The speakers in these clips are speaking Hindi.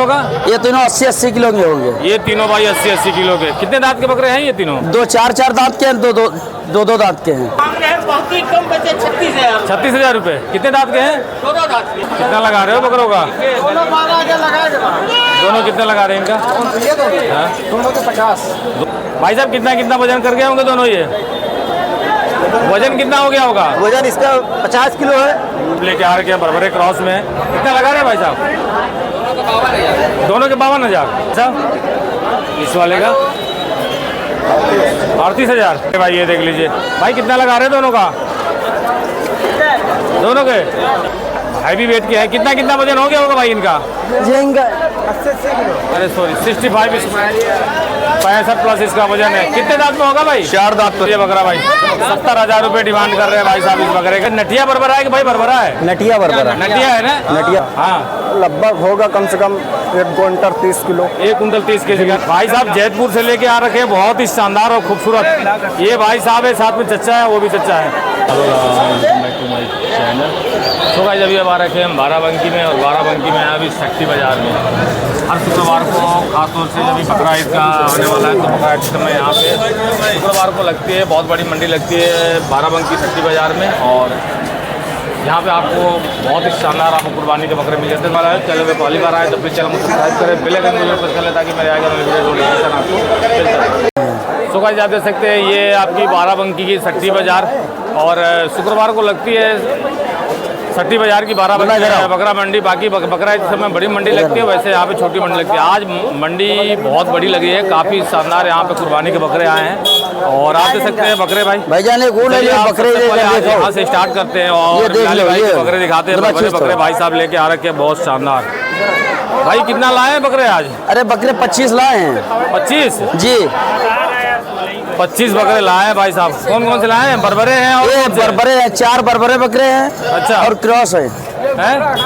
तीनों का? ये तीनों 80-80 किलो के होंगे। ये तीनों भाई 80-80 किलो के। कितने दांत के बकरे हैं ये तीनों? दो चार दांत के हैं, दो दांत के हैं। बहुत ही कम बचे 36,000। 36,000 रुपए। कितने दांत के हैं? दोनों दांत के। कितना लगा रहे हो बकरों का? दोनों 12,000 लगाए। दोनों कितने लगा रहे हैं इनका? हाँ? दोनों के 50। भाई साहब कितना वजन कर गए होंगे दोनों ये? वजन कितना हो गया होगा? वजन इसका 50 किलो है। लेके आ रखे हैं बरबरे क्रॉस में। कितना लगा रहे हैं भाई साहब? दोनों के 52,000। साहब इस वाले का 38,000। भाई ये देख लीजिए भाई, कितना लगा रहे हैं दोनों का? दोनों के हैवी वेट के है। कितना वजन हो गया होगा भाई इनका? अरे सॉरी 65 65+ इसका वजन है। कितने दांत में होगा भाई? 4 दांत। ये बकरा भाई 70,000 रुपए डिमांड कर रहे हैं भाई साहब इस बकरे का। नटिया बरबरा है कि भाई बरबरा है? नटिया बरबरा। नटिया है ना? नटिया हाँ, लगभग होगा कम से कम 1 क्विंटल 30 किलो। 1 कुंटल 30 केजी का। भाई साहब जैतपुर से लेके आ रखे हैं, बहुत ही शानदार और खूबसूरत। ये भाई साहब है, साथ में चच्चा है, वो भी चच्चा है। तो भाई जब अब आ रखे हैं हम बाराबंकी में, और बाराबंकी में अभी शक्ति बाजार में हर शुक्रवार को खासतौर से जब बकरा ईद का आने वाला है तो बकरा ईद समय यहाँ पे शुक्रवार को लगती है, बहुत बड़ी मंडी लगती है बाराबंकी शक्ति बाजार में। और यहाँ पे आपको बहुत ही शानदार आपको कुर्बानी के बकरे मिल जाते हैं। चैनल में पहली बार आए तो प्लीज़ चैनल को सब्सक्राइब करें, बेल आइकन को प्रेस कर लें ताकि मेरे आगे वीडियो नोटिफिकेशन आपको। सो गाइस आप देख सकते हैं ये आपकी बाराबंकी की शक्ति बाजार, और शुक्रवार को लगती है शक्ति बाजार की बाराबंकी बकरा मंडी। बाकी बकरा इस समय बड़ी मंडी लगती है, वैसे यहाँ पे छोटी मंडी लगती है। आज मंडी बहुत बड़ी लगी है, काफ़ी शानदार यहाँ पे कुर्बानी के बकरे आए हैं। और आप देख सकते हैं बकरे भाई जाने बकरे यहाँ से स्टार्ट करते हैं और बकरे दिखाते हैं। बकरे भाई साहब लेके आ रखे हैं, बहुत शानदार। भाई कितना लाए हैं बकरे आज? अरे बकरे 25 लाए हैं। 25 जी, 25 बकरे लाए हैं भाई साहब। कौन से लाए हैं? बरबरे हैं और बरबरे हैं, 4 बरबरे बकरे हैं। अच्छा, और क्रॉस है।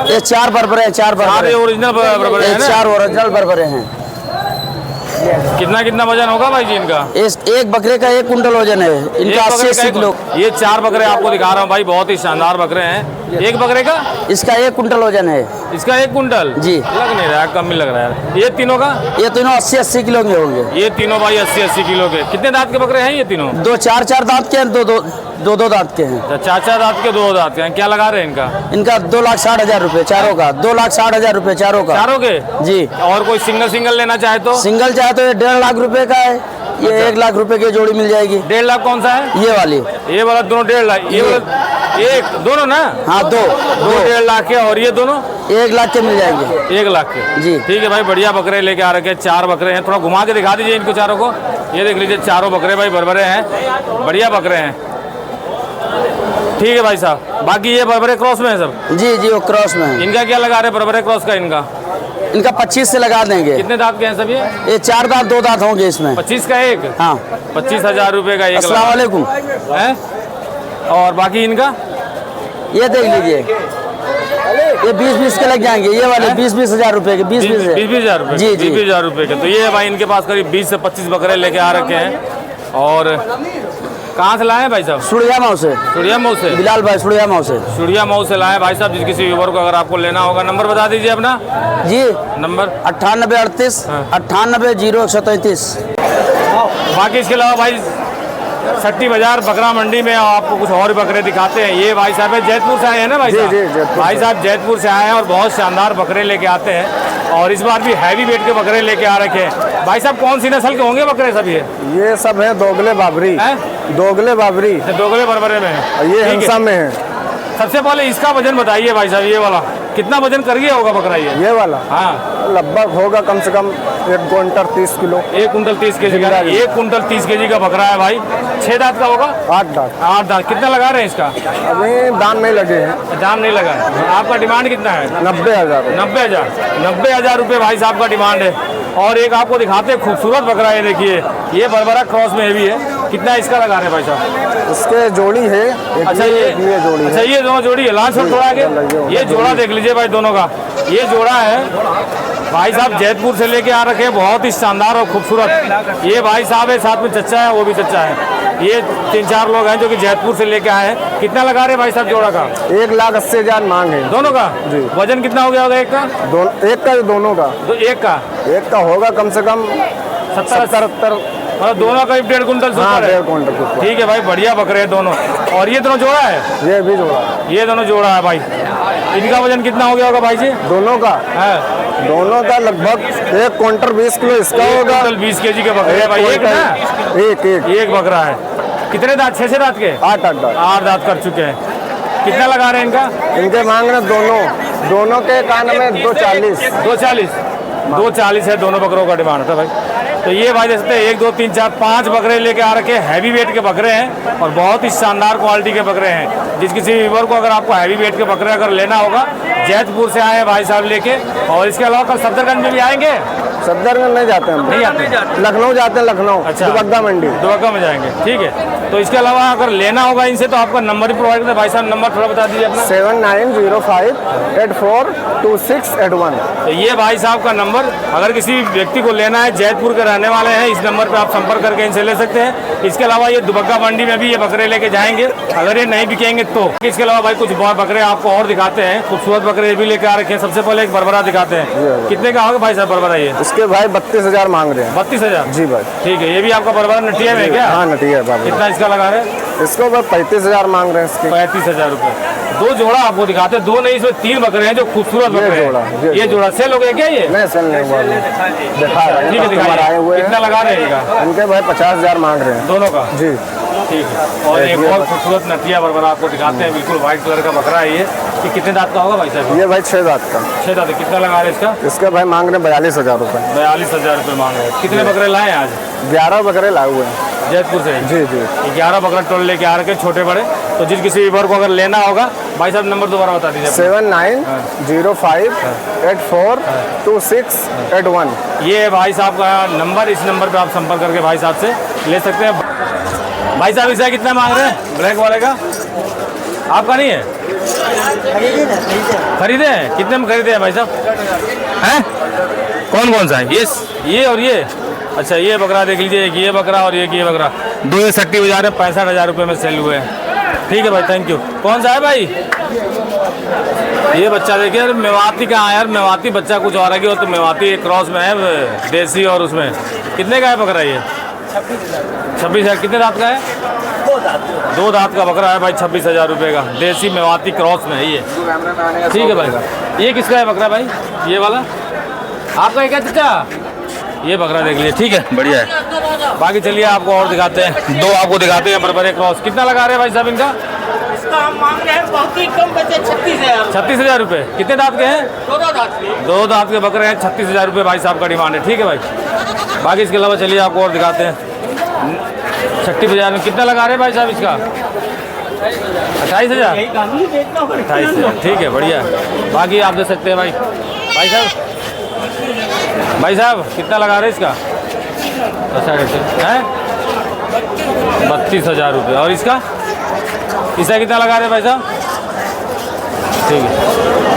ये 4 बरबरे हैं, 4 बरबरे ओरिजिनल बरबरे हैं ना? 4 ओरिजिनल बरबरे हैं। कितना वजन होगा भाई जी इनका? एक बकरे का 1 कुंटल वजन है इनका, 80 किलो। ये 4 बकरे आपको दिखा रहा हूँ भाई, बहुत ही शानदार बकरे हैं। एक बकरे का इसका 1 कुंटल वजन है। इसका 1 कुंटल जी। लग नहीं रहा है, कम ही लग रहा है। ये तीनों का? ये तीनों 80-80 किलो के होंगे। ये तीनों भाई 80-80 किलो के। कितने दांत के बकरे हैं ये तीनों? दो चार दांत के हैं, दो दांत के हैं। 4 दांत के, 2 दांत के हैं। क्या लगा रहे हैं इनका? इनका 2,60,000 रुपए चारों का। 2,60,000 रुपए चारों का। चारों के जी। और कोई सिंगल लेना चाहे तो? सिंगल चाहे तो ये 1.5 लाख रुपए का है। ये 1 लाख रुपए की जोड़ी मिल जाएगी। 1.5 लाख कौन सा है? ये वाली। ये वाला दोनों 1.5 लाख। ये वाला एक दोनों ना? हाँ, दो 1.5 लाख के। और ये दोनों 1 लाख के मिल जाएंगे। 1 लाख के। जी ठीक है भाई, बढ़िया बकरे लेके आ रखे हैं। 4 बकरे हैं, थोड़ा घुमा के दिखा दीजिए इनको चारों को। ये देख लीजिए चारों बकरे भाई बरबरे हैं, बढ़िया बकरे हैं। ठीक है भाई साहब, बाकी ये बरबरे क्रॉस में है सब? जी जी, वो क्रॉस में है। इनका क्या लगा रहे हैं बरबरे क्रॉस का? इनका 25 से लगा देंगे। कितने दांत के हैं सब ये? 4 दांत 2 दांत होंगे इसमें। 25 का एक? हाँ, 25,000 रुपए का एक। अस्सलाम वालेकुम। है। और बाकी इनका ये देख लीजिए, ये 20-20 के लग जाएंगे। ये वाले 20-20 हज़ार रुपए के। 20-20 हज़ार रुपए? जी जी, 20 हज़ार रुपए के। तो ये भाई इनके पास करीब 20 से 25 बकरे लेके आ रखे हैं। और कहाँ से लाए हैं भाई साहब? सुड़िया माऊ से। सुड़िया माऊ से? बिलाल भाई सुड़िया माऊ से। सुड़िया माऊ से लाए भाई साहब। जिस किसी व्यूअर को अगर आपको लेना होगा, नंबर बता दीजिए अपना। जी, नंबर 9838 980133। बाकी इसके अलावा भाई शक्ति बाजार बकरा मंडी में आपको कुछ और बकरे दिखाते हैं। ये भाई साहब जैतपुर से आए हैं ना भाई साहब? जी, भाई साहब जैतपुर से आए हैं और बहुत शानदार बकरे लेके आते हैं। और इस बार भी हैवी वेट के बकरे लेके आ रखे हैं। भाई साहब कौन सी नस्ल के होंगे बकरे सब ये सब है दोगले बाबरी। दोगले बाबरी, दोगले बरबरे में है। ये हंसा में है। सबसे पहले इसका वजन बताइए भाई साहब, ये वाला कितना वजन कर गया होगा बकरा ये वाला? हाँ, लगभग होगा कम से कम 1 क्विंटल 30 किलो। 1 कुंटल 30 केजी का। 1 कुंटल 30 केजी का बकरा है भाई। 6 दांत का होगा? 8 दांत। 8 दांत। कितना लगा रहे हैं इसका? अभी दाम नहीं लगे हैं। दाम नहीं लगा है। आपका डिमांड कितना है? 90,000। 90,000 रुपये भाई साहब का डिमांड है। और एक आपको दिखाते हैं खूबसूरत बकरा, ये देखिए, ये बरबरा क्रॉस में भी है। कितना इसका लगा रहे हैं भाई साहब? इसके जोड़ी है। अच्छा, ये जोड़ी। अच्छा, ये दोनों जोड़ी है। लास्ट में थोड़ा आगे ये जोड़ा देख लीजिए भाई दोनों का। ये जोड़ा है भाई साहब जैतपुर से लेके आ रखे हैं, बहुत ही शानदार और खूबसूरत। ये भाई साहब है, साथ में चच्चा है, वो भी चच्चा है। ये 3-4 लोग हैं जो कि जैतपुर से लेके आए हैं। कितना लगा रहे हैं भाई साहब जोड़ा का? 1,80,000 मांग है दोनों का जी। वजन कितना हो गया होगा एक का? एक का दोनों का? तो एक का होगा कम से कम 70-70, मतलब दोनों का 1.5 कुंटल से ऊपर है। 1.5 कुंटल। ठीक है भाई, बढ़िया बकरे हैं दोनों। और ये दोनों जोड़ा है? ये भी जोड़ा, ये दोनों जोड़ा है भाई। इनका वजन कितना हो गया होगा भाई जी? दोनों का है दोनों का लगभग 1 कुंटल 20 किलो इसका होगा। 20 kg के बकरे हैं भाई। एक ना? एक बकरा है। कितने दांत? 6 दांत के? 8 दांत कर चुके हैं। कितना लगा रहे हैं इनका? इनके मांग रहे दोनों के कान में 240 है दोनों बकरों का डिमांड था भाई। तो ये भाई देखते हैं 1 2 3 4 5 बकरे लेके आ रखे, हैवी वेट के बकरे हैं और बहुत ही शानदार क्वालिटी के बकरे हैं। जिस किसी व्यूअर को अगर आपको हैवी वेट के बकरे अगर लेना होगा, जैतपुर से आए हैं भाई साहब लेके। और इसके अलावा कल सफदरगंज में भी आएंगे? सफदरगंज नहीं जाते हम, नहीं आते, लखनऊ जाते हैं। लखनऊ, अच्छा, दुबग्गा मंडी, दुबग्गा में जाएंगे। ठीक है, तो इसके अलावा अगर लेना होगा इनसे तो आपका नंबर ही प्रोवाइड करें भाई साहब। नंबर थोड़ा बता दीजिए अपना। 7905842681। तो ये भाई साहब का नंबर, अगर किसी व्यक्ति को लेना है, जैतपुर के रहने वाले हैं, इस नंबर पे आप संपर्क करके इनसे ले सकते हैं। इसके अलावा ये दुबग्गा मंडी में भी ये बकरे लेके जाएंगे, अगर ये नहीं बिकेंगे तो। इसके अलावा भाई कुछ बहुत बकरे आपको और दिखाते हैं, खूबसूरत बकरे भी लेके आ रखे हैं। सबसे पहले एक बरबरा दिखाते हैं। कितने का होगा भाई साहब बरबरा? ये इसके भाई 32,000 मांग रहे हैं। 32,000 जी भाई। ठीक है, ये भी आपका बरबरा नटिया में है क्या? हाँ नटिया है बाबू। कितना इसका लगा रहे हैं? इसको भाई 35,000 मांग रहे हैं इसके। 35,000 रुपए। 2 जोड़ा आपको दिखाते हैं, 2 नहीं इसमें 3 बकरे हैं जो खूबसूरत बकरे हैं। ये जोड़ा सेल हो गया क्या? ये नहीं सेल नहीं हुआ, दिखा रहे हैं। ठीक है, दिखाइए। कितना लगा रहे हैं इनका? इनके भाई 50,000 मांग रहे हैं दोनों का जी। ठीक है। और एक और खूबसूरत नटिया बरबरा आपको दिखाते हैं, बिल्कुल व्हाइट कलर का बकरा है ये। कि कितने दांत का होगा भाई साहब? ये भाई 6 दांत का। 6 दांत। कितना लगा रहे हैं इसका? इसका भाई मांग रहे हैं 42,000 रुपये। 42,000 रुपये मांग रहे हैं। कितने बकरे लाए आज? 11 बकरे लाए हुए हैं जैतपुर से। जी जी। 11 बकरा टोल लेके आ रखे, छोटे बड़े। तो जिस किसी व्यूअर को अगर लेना होगा, भाई साहब नंबर दोबारा बता दीजिए। 7905842681। ये भाई साहब का नंबर, इस नंबर पे आप संपर्क करके भाई साहब से ले सकते हैं। भाई साहब इसे कितना मांग रहे हैं ब्लैक वाले का? आपका नहीं है? खरीदे हैं? कितने में खरीदे हैं भाई साहब? हैं? कौन कौन सा है? ये और ये। अच्छा, ये बकरा देख लीजिए, एक ये बकरा और एक ये बकरा। 2 सट्टी बाजार में 65,000 रुपये में सेल हुए हैं। ठीक है भाई, थैंक यू। कौन सा है भाई? ये बच्चा देखिए, यार मेवाती कहाँ है यार? मेवाती बच्चा कुछ और है, तो मेवाती क्रॉस में है, देसी और उसमें। कितने का है बकरा ये? 26,000। कितने दांत का है? 2 दांत का बकरा है भाई, 26,000 रुपये का। देसी मेवाती क्रॉस में है ये। ठीक है भाई। ये किसका है बकरा भाई? ये वाला आपका है क्या चाचा? ये बकरा देख लीजिए। ठीक है, बढ़िया है। बाकी चलिए आपको और दिखाते हैं, 2 आपको दिखाते हैं बरबरे क्रॉस। कितना लगा रहे हैं भाई साहब इनका? इसका हम मांग रहे हैं बहुत ही कम बचे 36,000। 36,000 रुपये। कितने दांत के हैं? 2 दांत के। 2 दांत के बकरे हैं, 36,000 रुपये भाई साहब का डिमांड है। ठीक है भाई। बाकी इसके अलावा चलिए आपको और दिखाते हैं। 36,000 में कितना लगा रहे हैं भाई साहब इसका? 28,000। 28,000। ठीक है, बढ़िया। बाकी आप दे सकते हैं भाई। भाई साहब कितना लगा रहे हैं इसका? अच्छा है 32,000 रुपये। और इसका कितना लगा रहे हैं भाई साहब? ठीक है।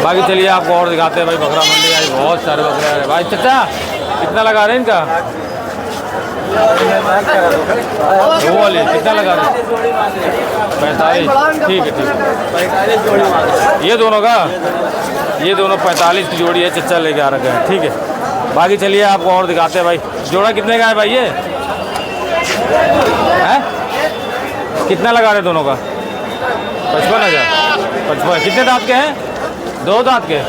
बाकी चलिए आपको और दिखाते हैं भाई। बकरा मंडी आई, बहुत सारे बकरे आ रहे हैं भाई। चाचा कितना लगा रहे हैं इनका? वो वाले कितना लगा रहे हैं? 45। ठीक है, ठीक है। ये दोनों का, ये दोनों 45 की जोड़ी है, चच्चा लेके आ रखे हैं। ठीक है। बाकी चलिए आपको और दिखाते हैं भाई। जोड़ा कितने का है भाई ये? है? कितना लगा रहे दोनों का? 55,000। 55। कितने दांत के हैं? 2 दांत के।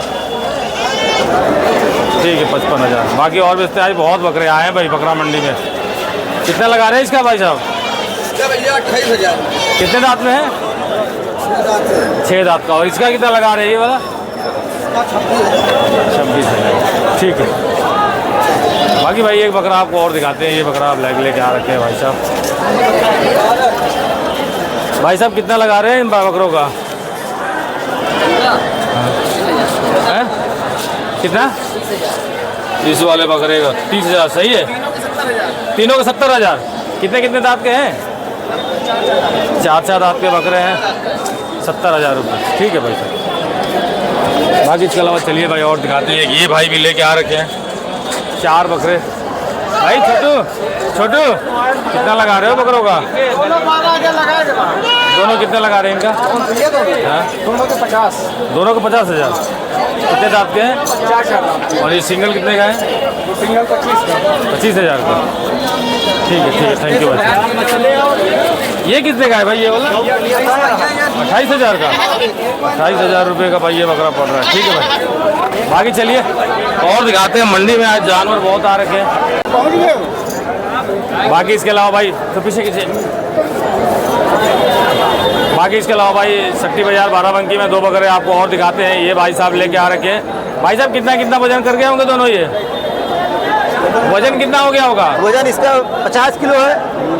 ठीक है, 55,000। बाकी और बेचते हैं, बहुत बकरे आए हैं भाई बकरा मंडी में। कितना लगा रहे हैं इसका भाई साहब? 28,000। कितने दांत में है? 6 दांत का। और इसका कितना लगा रहे हैं ये वाला? 26,000। ठीक है। बाकी भाई एक बकरा आपको और दिखाते हैं। ये बकरा ब्लैक लेके आ रखे हैं भाई साहब। भाई साहब कितना लगा रहे हैं इन बकरों का? है? कितना? इस वाले बकरे का 30,000। सही है। तीनों के 70,000। कितने कितने दांत के हैं? 4 दांत के बकरे हैं, 70,000 रुपये। ठीक है भाई साहब। बाकी इसके अलावा चलिए भाई और दिखाते हैं। ये भाई भी लेके आ रखे हैं 4 बकरे। भाई छोटू कितना लगा रहे हो बकरों का? दोनों कितना लगा रहे हैं इनका? दोनों के 50। दोनों को 50,000। कितने दांत के हैं? 4 और ये सिंगल कितने का है? सिंगल 25 का। 25,000 का। ठीक है थैंक यू भाई। ये कितने का है भाई? ये वाला 28,000 का। 28,000 रुपये का भाई ये बकरा पड़ रहा है। ठीक है भाई, बाकी चलिए और दिखाते हैं। मंडी में आज जानवर बहुत आ रखे हैं। बाकी इसके अलावा भाई तो पीछे बाकी इसके अलावा भाई सट्टी बाजार बाराबंकी में 2 बकरे आपको और दिखाते हैं। ये भाई साहब लेके आ रखे हैं। भाई साहब कितना वजन कर गए होंगे दोनों? ये वजन कितना हो गया होगा? वजन इसका 50 किलो है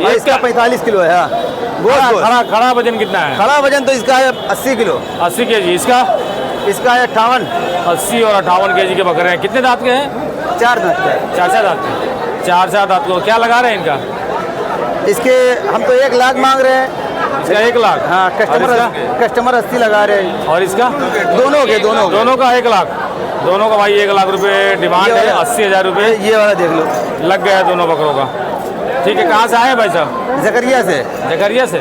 और इसका 45 किलो है। हाँ, खड़ा वजन कितना है? खड़ा वजन तो इसका है 80 किलो। 80 केजी। इसका है 58। 80 और 58 केजी के बकरे हैं। कितने दांत के हैं? 4 दांत का है। 4 दांत के। 4 दांत को क्या लगा रहे हैं इनका? इसके हम तो 1 लाख मांग रहे हैं। इसका 1 लाख। हाँ, कस्टमर 80 लगा रहे हैं। और इसका दोनों का 1 लाख। दोनों का भाई 1 लाख रुपए डिमांड है। 80,000 रुपये ये वाला देख लो, लग गया है दोनों बकरों का। ठीक है, कहाँ से आए भाई साहब? जकरिया से।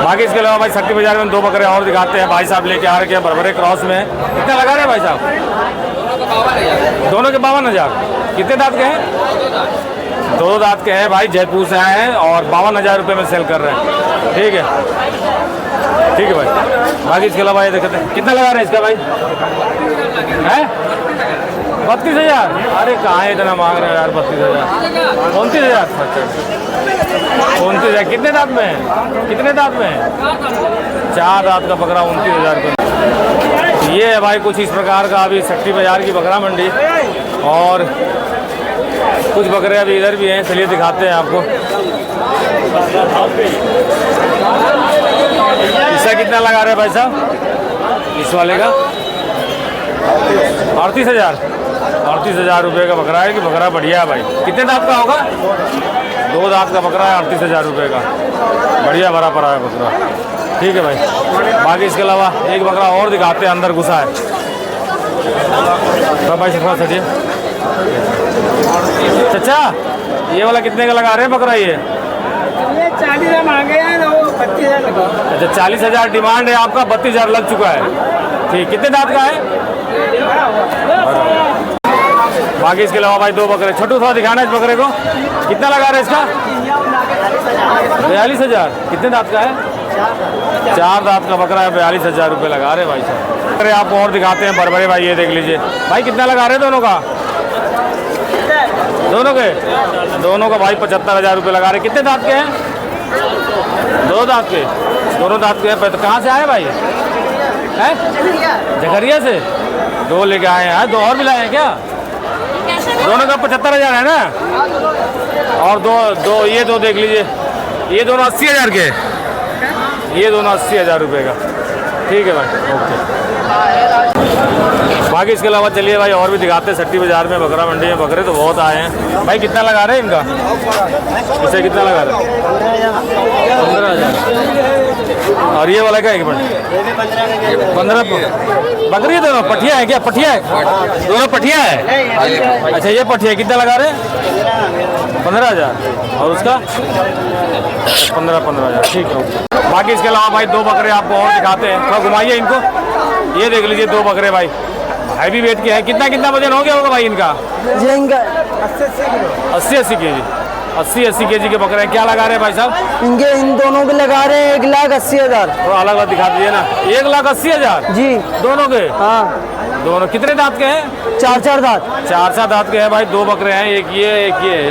बाकी इसके अलावा भाई सट्टी बाजार में 2 बकरे और दिखाते हैं। भाई साहब लेके आ रखे हैं बरबरे क्रॉस में। कितना लगा रहे हैं भाई साहब? दोनों के 52,000। कितने दांत के हैं? 2 दांत के हैं भाई। जयपुर से आए हैं और 52,000 रुपये में सेल कर रहे हैं। ठीक है भाई। बाकी इसके अलावा ये देखते हैं कितना लगा रहे हैं इसका भाई? है 32,000। अरे कहाँ इतना मांग रहे हो यार? 32,000। 29,000। 29,000। कितने दांत में है? 4 दांत का बकरा 29,000 का। ये है भाई कुछ इस प्रकार का अभी सट्टी बाजार की बकरा मंडी। और कुछ बकरे अभी इधर भी हैं, चलिए दिखाते हैं आपको। इसका कितना लगा रहे हैं भाई साहब? इस वाले का 38,000 रुपये का बकरा है। कि बकरा बढ़िया है भाई। कितने दांत का होगा? 2 दांत का बकरा है। 38,000 रुपये का बढ़िया भरा पड़ा है बकरा। ठीक है भाई। बाकी इसके अलावा एक बकरा और दिखाते हैं, अंदर घुसा है। तो भाई थोड़ा सटिए। चाचा ये वाला कितने का लगा रहे हैं बकरा? ये 40 मांगे हैं ना, वो 25,000 लगा। अच्छा 40,000 डिमांड है आपका, 32,000 लग चुका है। ठीक, कितने दांत का है? बाकी इसके अलावा भाई 2 बकरे। छोटू थोड़ा दिखाना इस बकरे को। कितना लगा रहे हैं इसका? 42,000। कितने दांत का है? 4 दांत का बकरा है। 42,000 रुपये लगा रहे भाई साहब। अरे आपको और दिखाते हैं बड़े भाई। ये देख लीजिए भाई कितना लगा रहे हैं दोनों का? दोनों का भाई 75,000 रुपये लगा रहे। कितने दांत के हैं? 2 दांत के। दोनों दांत के हैं। तो कहाँ से आए भाई? हैं जकरिया से 2 लेके आए हैं। 2 और भी लाए हैं क्या? दोनों का 75,000 है ना। और दो ये 2 देख लीजिए। ये दोनों 80,000 के। ये दोनों 80,000 रुपये का। ठीक है भाई, ओके। बाकी इसके अलावा चलिए भाई और भी दिखाते हैं। सट्टी बाजार में बकरा मंडी में बकरे तो बहुत आए हैं। भाई कितना लगा रहे हैं इनका? इसे कितना लगा रहे हैं? 15,000। और ये वाला क्या है? 15 बकरी है। दोनों पठिया है क्या? पठिया है दोनों? पठिया है। अच्छा ये पठिया कितना लगा रहे हैं? 15,000। और उसका 15,000। ठीक है। बाकी इसके अलावा भाई 2 बकरे आपको और दिखाते हैं। थोड़ा घुमाइए इनको। ये देख लीजिए 2 बकरे भाई हैवी वेट के हैं। कितना वजन हो गया होगा भाई इनका? 80 केजी। 80 केजी के बकरे हैं। क्या लगा रहे हैं भाई साहब? इन दोनों के लगा रहे हैं 1,80,000। थोड़ा अलग अलग दिखा दीजिए ना। 1,80,000 जी दोनों के? हाँ दोनों। कितने दांत के हैं? 4 दांत। 4 दांत के हैं भाई। 2 बकरे हैं, एक ये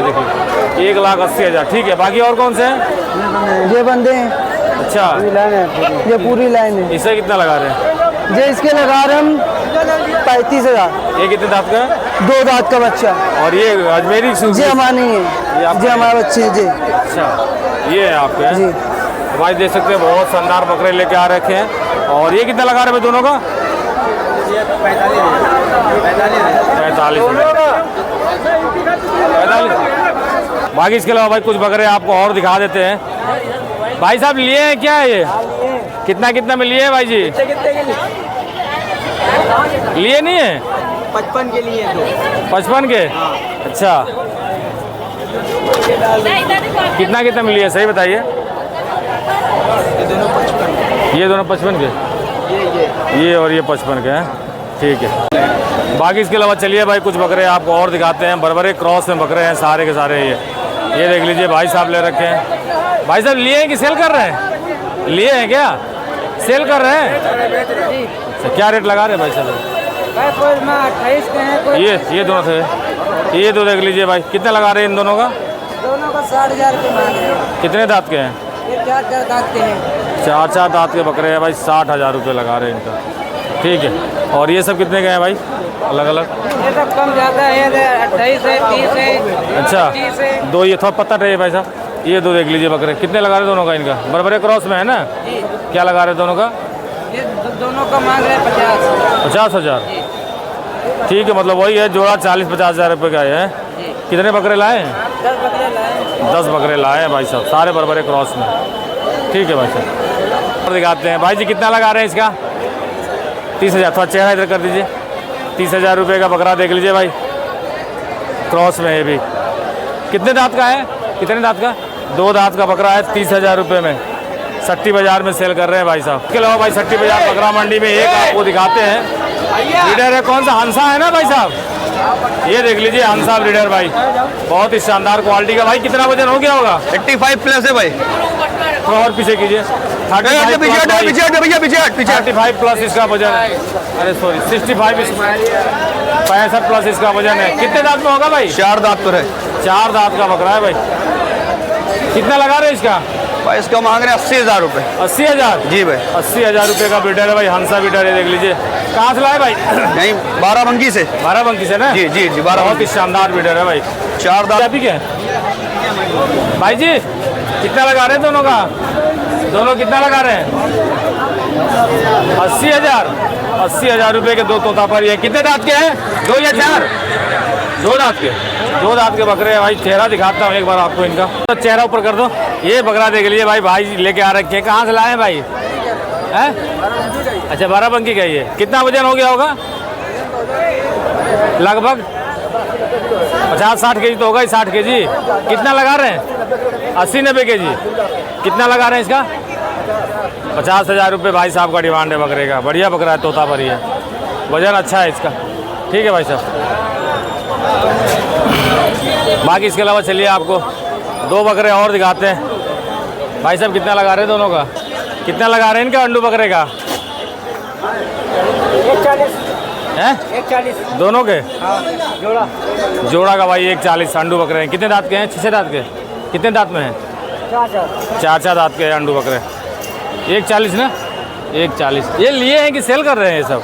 देखिए। 1,80,000। ठीक है। बाकी और कौन से हैं? ये बंदे हैं। अच्छा ये पूरी लाइन है। इसे कितना लगा रहे हैं? ये इसके लगा रहे हम 35,000। ये कितने दांत का है? 2 दांत का बच्चा। और ये अजमेरी जी हमारा नहीं है, जी हमारे बच्चे हैं जी। अच्छा ये है आपके जी। तो भाई देख सकते हैं बहुत शानदार बकरे लेके आ रखे हैं। और ये कितना लगा रहे हैं दोनों का? 45। बाकी इसके अलावा भाई कुछ बकरे आपको और दिखा देते हैं। भाई साहब लिए हैं क्या? ये कितना में लिए हैं भाई जी? लिए नहीं है? 55 के लिए दो। 55 के? अच्छा, कितना कितना मिली है सही बताइए? ये दोनों 55 के, ये और ये 55 के हैं। ठीक है, बाकी इसके अलावा चलिए भाई कुछ बकरे आपको और दिखाते हैं। बड़े क्रॉस में बकरे हैं सारे के सारे। ये देख लीजिए भाई साहब ले रखे हैं। भाई साहब लिए हैं कि सेल कर रहे हैं? लिए हैं क्या? सेल कर रहे हैं? अच्छा, क्या रेट लगा रहे हैं भाई साहब? 28 के हैं, ये दोनों थे, ये दो देख लीजिए भाई। कितने लगा रहे हैं इन दोनों का? दोनों का 60,000 के मांग रहे हैं। कितने दांत के हैं? ये 4 दांत के हैं। 4 दांत के बकरे हैं भाई। 60,000 रुपये लगा रहे हैं इनका। ठीक है, और ये सब कितने के हैं भाई अलग अलग? ये सब कम ज़्यादा है, 28 है, 30 है, अच्छा, 25 है। दो ये थोड़ा पत्ता रहे भाई साहब। ये दो देख लीजिए बकरे। कितने लगा रहे दोनों का इनका? बड़े क्रॉस में है ना? क्या लगा रहे दोनों का? ये दोनों का मांग रहे हैं 50,000। ठीक है, मतलब वही है जोड़ा 40-50,000 रुपये का है। कितने बकरे लाए हैं? 10 बकरे लाए। 10 बकरे लाए हैं भाई साहब, सारे बड़े क्रॉस में। ठीक है भाई साहब, और दिखाते हैं भाई जी कितना लगा रहे हैं इसका? 30,000। थोड़ा चेहरा इधर कर दीजिए। 30,000 रुपये का बकरा देख लीजिए भाई, क्रॉस में ये भी। कितने दांत का है? कितने दांत का? 2 दांत का बकरा है 30,000 रुपये में। सट्टी बाजार में सेल कर रहे हैं भाई साहब। इसके अलावा भाई सट्टी बाजार बकरा मंडी में एक आपको दिखाते हैं। लीडर है कौन सा? हंसा है ना भाई साहब? ये देख लीजिए हंसा लीडर भाई, बहुत ही शानदार क्वालिटी का भाई। कितना वजन हो गया होगा? 85 प्लस है भाई। थोड़ा और पीछे कीजिए। 35 प्लस इसका वजन है। अरे सॉरी 65 प्लस इसका वजन है। कितने दांत में होगा भाई? 4 दांत पर है। 4 दांत का बकरा है भाई। कितना लगा रहे हैं इसका? भाई इसका मांग रहे हैं 80,000 रुपये। 80,000? जी भाई। 80,000 रुपये का बीडर है भाई, हंसा बीडर है। देख लीजिए कहाँ से लाए भाई? नहीं, 12 से। 12 से ना? जी जी जी, 12 बहुत ही शानदार बीडर है भाई। 4 दांत। अभी क्या भाई जी कितना लगा रहे हैं दोनों का? दोनों कितना लगा रहे हैं? 80,000। 80,000 रुपये के 2 तोता पर। ये कितने दांत के हैं? 2 या 4? 2 दांत के। 2 दांत के बकरे हैं भाई। चेहरा दिखाता हूँ एक बार आपको इनका, तो चेहरा ऊपर कर दो। ये बकरा देख लीजिए भाई, भाई लेके आ रखे हैं। कहाँ से लाए हैं भाई? हैं? अच्छा, 12 का ये। कितना वजन हो गया होगा लगभग? 50-60 के जी तो होगा ही। 60 के जी। कितना लगा रहे हैं? 80-90 के जी। कितना लगा रहे हैं इसका? 50,000 रुपये भाई साहब का डिमांड है बकरे का। बढ़िया बकरा है, तोता परी है, वजन अच्छा है इसका। ठीक है भाई साहब, बाकी इसके अलावा चलिए आपको 2 बकरे और दिखाते हैं। भाई साहब कितना लगा रहे हैं दोनों का? कितना लगा रहे हैं इनका अंडू बकरे का? 140 हैं? 140 दोनों के? जोड़ा। जोड़ा का भाई 140 अंडू बकरे हैं। कितने दांत के हैं? 6 दांत के? कितने दांत में हैं? 4 दांत के अंडू बकरे। 140 ना? 140। ये लिए हैं कि सेल कर रहे हैं ये सब?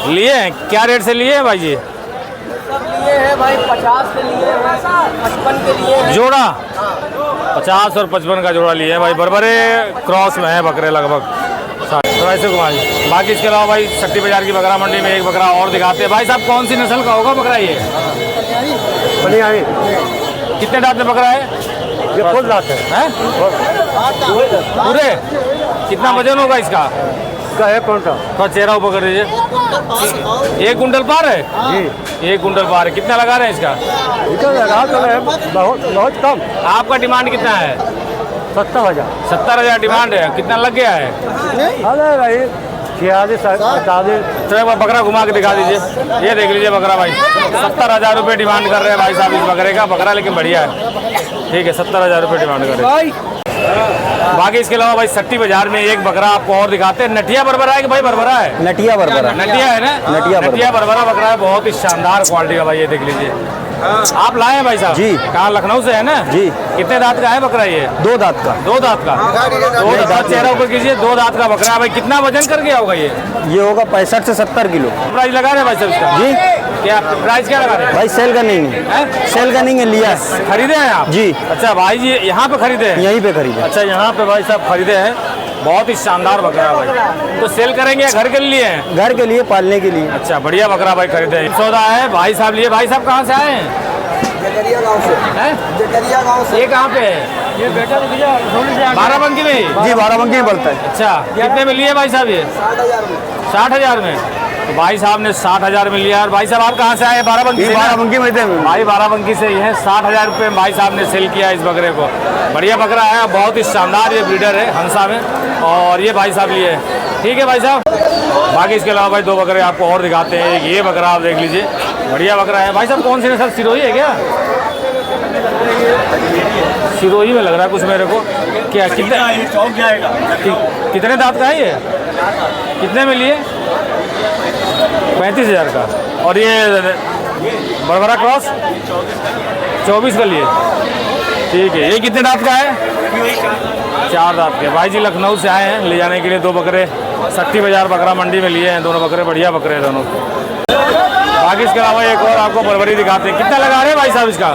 लिए हैं। क्या रेट से लिए हैं भाई जी? लिए है भाई 50 के लिए, 55 के लिए। जोड़ा 50 और 55 का जोड़ा लिए हैं भाई। बड़े क्रॉस में है बकरे लगभग। तो ऐसे कुमार जी, बाकी इसके अलावा भाई सट्टी बाजार की बकरा मंडी में एक बकरा और दिखाते हैं। भाई साहब कौन सी नस्ल का होगा बकरा ये? बढ़िया है। कितने दांत में बकरा है? ये फुल दांत है। हैं? पूरे? कितना वजन होगा इसका? इसका 1 कुंटल। थोड़ा चेहरा ऊपर कर दीजिए। 1 कुंटल पार है जी। 1 कुंटल पार है। कितना लगा रहे हैं इसका? बहुत कम। आपका डिमांड कितना है? 70,000। 70,000 डिमांड है। कितना लग गया है? अरे भाई 46 47। तो एक बार बकरा घुमा के दिखा दीजिए। ये देख लीजिए बकरा भाई, 70,000 रुपये डिमांड कर रहे हैं भाई साहब इस बकरे का। बकरा लेकिन बढ़िया है। ठीक है, 70,000 रुपये डिमांड कर रहे हैं। बाकी इसके अलावा भाई सट्टी बाजार में एक बकरा आपको और दिखाते हैं। नटिया बरबरा है कि भाई बरबरा है? नटिया बरबरा। नटिया है ना? नटिया बरबरा बकरा है, बहुत ही शानदार क्वालिटी का भाई। ये देख लीजिए आप लाए हैं भाई साहब? जी। कहाँ? लखनऊ से है ना? जी। कितने दांत का है बकरा ये? 2 दांत का। 2 दांत का। 2 दांत। चेहरा ऊपर कीजिए। 2 दांत का बकरा है भाई। कितना वजन कर गया होगा ये? ये होगा 65 से 70 किलो। प्राइस लगा रहे हैं भाई साहब इसका? जी। क्या प्राइस क्या लगा रहे हैं? भाई सेल का नहीं है। सेल का नहीं है, लिया है। खरीदे हैं आप? जी। अच्छा भाई जी यहाँ पे खरीदे हैं? यहीं पे खरीदे। अच्छा, यहाँ पे भाई साहब खरीदे हैं। बहुत ही शानदार बकरा है भाई। तो सेल करेंगे या घर के लिए हैं? घर के लिए, पालने के लिए। अच्छा, बढ़िया बकरा भाई खरीदे हैं। सौदा है भाई साहब लिए। भाई साहब कहाँ से आए हैं? जकरिया गांव से। हैं? जकरिया गांव से। ये कहाँ पे है? ये बेटा तो भैया बाराबंकी में ही? जी बाराबंकी में पड़ता है। अच्छा, कितने में लिए भाई साहब ये? 60,000 में। 60,000 में। तो भाई साहब ने 60,000 में लिया। और भाई साहब आप कहाँ से आए? बाराबंकी ये से ना? बाराबंकी में थे। भाई बाराबंकी से ही है। 60,000 रुपये भाई साहब ने सेल किया इस बकरे को। बढ़िया बकरा है, बहुत ही शानदार ये ब्रीडर है हंसा में। और ये भाई साहब लिए। ठीक है भाई साहब। बाकी इसके अलावा भाई 2 बकरे आपको और दिखाते हैं। एक ये बकरा आप देख लीजिए, बढ़िया बकरा है। भाई साहब कौन सी नस्ल? सिरोही है क्या? सिरोही में लग रहा है कुछ मेरे को। क्या कितने कितने दांत का है ये? कितने में लिए? 35,000 का। और ये बड़बड़ा क्रॉस 24 का लिए। ठीक है, ये कितने दांत का है? 4 दांत के। भाई जी लखनऊ से आए हैं ले जाने के लिए 2 बकरे। शक्ति बाजार बकरा मंडी में लिए हैं दोनों बकरे। बढ़िया बकरे हैं दोनों। बाकी इसके अलावा एक और आपको बरबरी दिखाते हैं। कितना लगा रहे हैं भाई साहब इसका?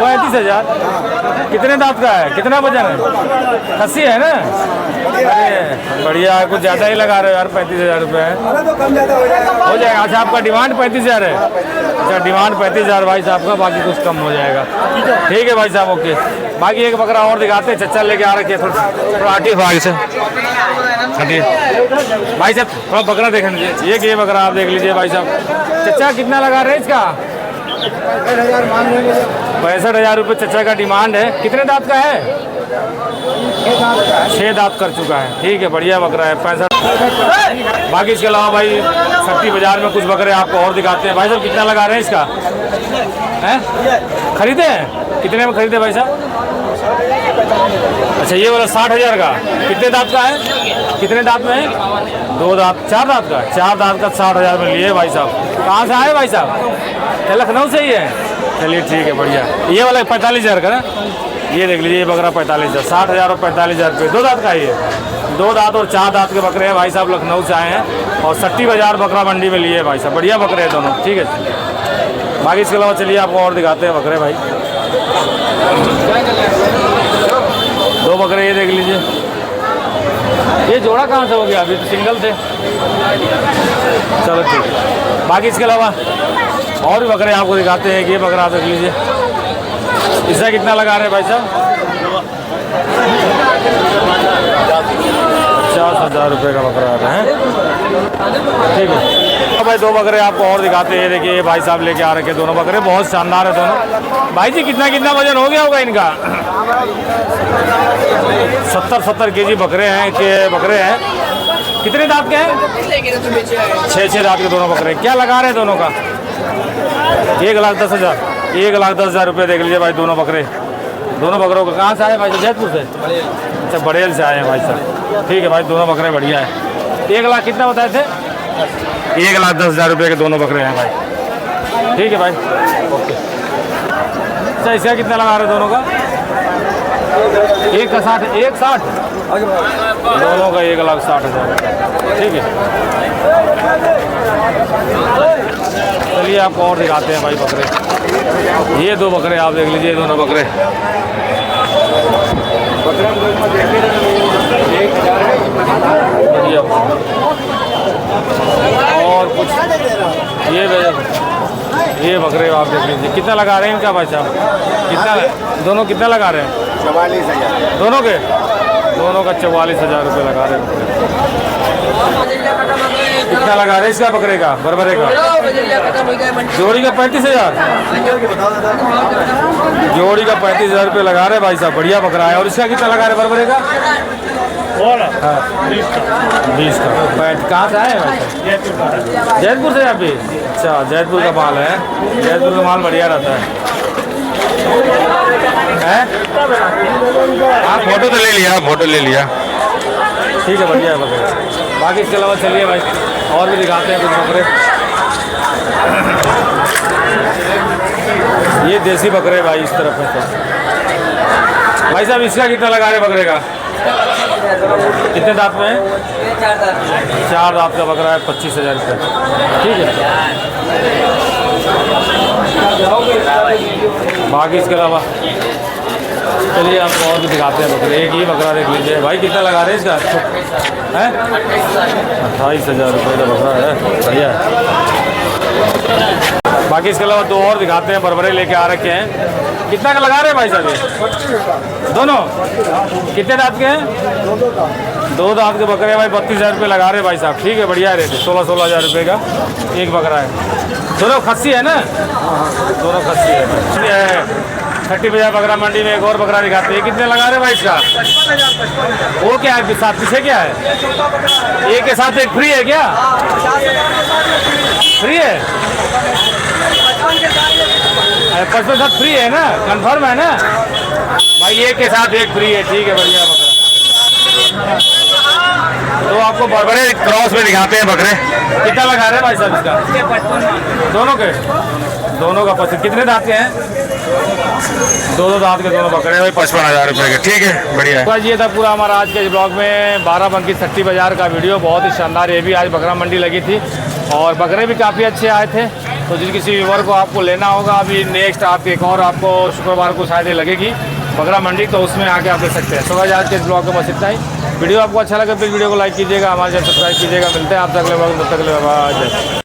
35,000। कितने दांत का है? कितना वजन है? 80 है ना? अरे बढ़िया, कुछ ज़्यादा ही लगा रहे हो यार। 35,000 रुपये है, हो जाएगा। अच्छा, आपका डिमांड 35,000 है? अच्छा, डिमांड 35,000 भाई साहब का, बाकी कुछ कम हो जाएगा। ठीक है भाई साहब, ओके। बाकी एक बकरा और दिखाते हैं। चच्चा लेके आ रखे थोड़ा हटिए भाई से, हटिए भाई साहब, थोड़ा बकरा देख लीजिए। ये बकरा आप देख लीजिए भाई साहब। चच्चा कितना लगा रहे हैं इसका? 65,000 रुपये चच्चा का डिमांड है। कितने दांत का है? 6 दांत कर चुका है। ठीक है, बढ़िया बकरा है। 65। बाकी इसके अलावा भाई शक्ति बाजार में कुछ बकरे आपको और दिखाते हैं। भाई साहब कितना लगा रहे हैं इसका? हैं? खरीदे हैं? कितने में खरीदे भाई साहब? अच्छा, ये वाला 60,000 का। कितने दांत का है? कितने दांत में है? 2 दांत। 4 दांत का? 4 दांत का 60,000 में लिए भाई साहब। कहाँ से आए भाई साहब? लखनऊ से ही है। चलिए ठीक है, बढ़िया। ये वाला 45,000 का ना? ये देख लीजिए, ये बकरा 45,000। 60,000 और 45,000 रुपये। 2 दांत का ही है। 2 दांत और 4 दांत के बकरे हैं भाई साहब। लखनऊ से आए हैं और शक्ति बाजार बकरा मंडी में लिए भाई साहब। बढ़िया बकरे हैं दोनों। ठीक है, बाकी इसके अलावा चलिए आपको और दिखाते हैं बकरे भाई। 2 बकरे ये देख लीजिए। ये जोड़ा कहाँ से हो गया? अभी तो सिंगल थे। चलो ठीक है। बाकी इसके अलावा और भी बकरे आपको दिखाते हैं। ये बकरा देख लीजिए। इसका कितना लगा रहे हैं भाई साहब? 50,000 रुपये का बकरा आता है। ठीक है, तो भाई 2 बकरे आपको और दिखाते हैं। देखिए भाई साहब लेके आ रखे दोनों बकरे, बहुत शानदार है दोनों। भाई जी कितना वजन हो गया होगा इनका? 70 केजी बकरे हैं कितने दांत के हैं? 6 दांत के दोनों बकरे। क्या लगा रहे हैं दोनों का? 1,10,000। 1,10,000 रुपये देख लीजिए भाई दोनों बकरे। दोनों बकरों को कहाँ से आए भाई? जयपुर से? अच्छा, बड़ेल से आए हैं भाई साहब। ठीक है भाई, दोनों बकरे बढ़िया है। 1 लाख कितना बताए थे? 1,10,000 रुपये के दोनों बकरे हैं भाई। ठीक है भाई, ओके। अच्छा, इसका कितना लगा रहे दोनों का? 1 का 60। 1,60 दोनों का 1,60,000। ठीक है, चलिए आपको और दिखाते हैं भाई बकरे। ये 2 बकरे आप देख लीजिए, दोनों बकरे। बढ़िया। और कुछ ये बकरे आप देख लीजिए। कितना लगा रहे हैं इनका भाई साहब? कितना दोनों कितना लगा रहे हैं? 44,000 दोनों के? दोनों का 44,000 रुपये लगा रहे हैं। कितना लगा रहे हैं इसका बकरे का, बरबरे का? जोड़ी का 35,000। जोड़ी का 35,000 रुपये लगा रहे भाई साहब। बढ़िया बकरा है। और इसका कितना लगा रहे बरबरे का? 20 का। कहाँ से आए भाई साहब? जयपुर से आप भी? अच्छा, जयपुर का माल है। जयपुर का माल बढ़िया रहता है। हाँ, फोटो तो ले लिया। ठीक है, बढ़िया है बकरे। बाकी इसके अलावा चलिए भाई और भी दिखाते हैं कुछ बकरे। ये देसी बकरे भाई इस तरफ है। तो भाई साहब इसका कितना लगा रहे बकरे का? कितने दांत में है? 4 दांत का बकरा है। 25,000 रुपये। ठीक है, बाकी इसके अलावा चलिए आपको और भी दिखाते हैं बकरे। एक ये बकरा देख लीजिए भाई। कितना लगा रहे हैं इसका? है 28,000 रुपये का बकरा है। बढ़िया है। बाकी इसके अलावा दो और दिखाते हैं, बरबरे लेके आ रखे हैं। कितना का लगा रहे हैं भाई साहब ये दोनों? कितने दांत के हैं? 2 दांत के बकरे भाई 32,000 रुपये लगा रहे हैं भाई साहब। ठीक है, बढ़िया रेट है। 16-16 हज़ार रुपये का एक बकरा है। दोनों खस्सी है ना? दोनों खस्सी है। छठी बाजार बकरा मंडी में एक और बकरा दिखाते हैं। कितने लगा रहे हैं भाई इसका? वो क्या है साथ पीछे क्या है? एक के साथ एक फ्री है क्या? फ्री है? 55 साथ फ्री है ना? कंफर्म है ना भाई? एक के साथ एक फ्री है। ठीक है, बढ़िया बकरा। तो आपको बड़े क्रॉस में दिखाते हैं बकरे। कितना लगा रहे हैं भाई साहब इसका? दोनों के? दोनों का 55। कितने दांत के हैं? 2 दांत के दोनों बकरे भाई 55,000 रुपये के। ठीक है, बढ़िया है। ये था पूरा हमारा आज के इस ब्लॉग में बाराबंकी छठी बाजार का वीडियो। बहुत ही शानदार, ये भी आज बकरा मंडी लगी थी और बकरे भी काफ़ी अच्छे आए थे। तो जिस किसी व्यूअर को आपको लेना होगा, अभी नेक्स्ट आपके एक और आपको शुक्रवार को शायद लगेगी बकरा मंडी, तो उसमें आके आप ले सकते हैं। तो आज के इस ब्लॉग में बस इतना ही। वीडियो आपको अच्छा लगा तो वीडियो को लाइक कीजिएगा, हमारे चैनल सब्सक्राइब कीजिएगा। मिलते हैं आपसे अगले ब्लॉग में, तब तक के लिए बाय।